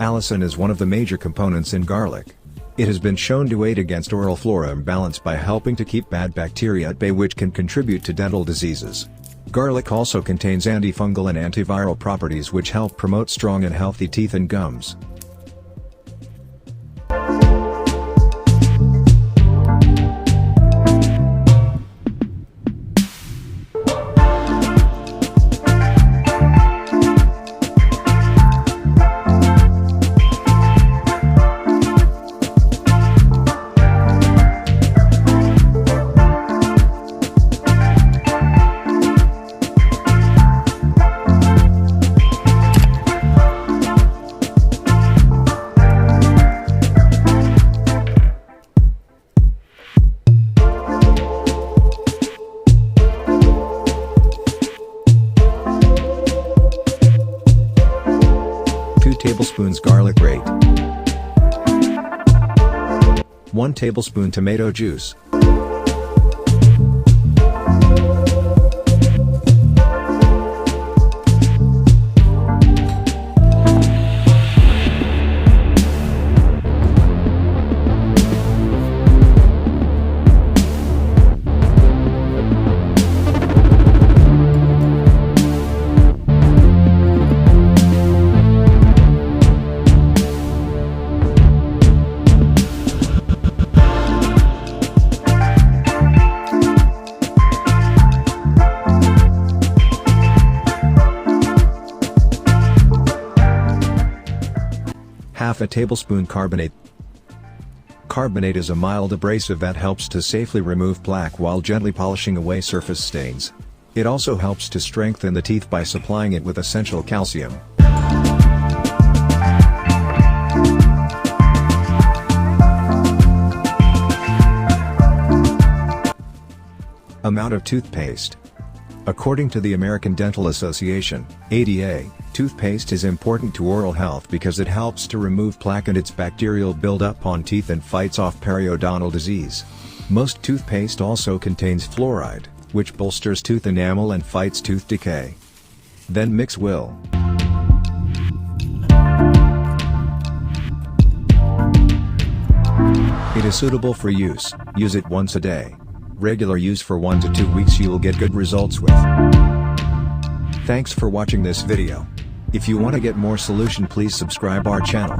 Allicin is one of the major components in garlic. It has been shown to aid against oral flora imbalance by helping to keep bad bacteria at bay, which can contribute to dental diseases. Garlic also contains antifungal and antiviral properties which help promote strong and healthy teeth and gums. Tablespoons garlic grate. 1 tablespoon tomato juice. Half a tablespoon carbonate. Carbonate is a mild abrasive that helps to safely remove plaque while gently polishing away surface stains. It also helps to strengthen the teeth by supplying it with essential calcium. Amount of toothpaste. According to the American Dental Association, ADA, toothpaste is important to oral health because it helps to remove plaque and its bacterial buildup on teeth and fights off periodontal disease. Most toothpaste also contains fluoride, which bolsters tooth enamel and fights tooth decay. Then mix well. It is suitable for use. Use it once a day. Regular use for 1 to 2 weeks, you will get good results with. Thanks for watching this video. If you want to get more solution, please subscribe our channel.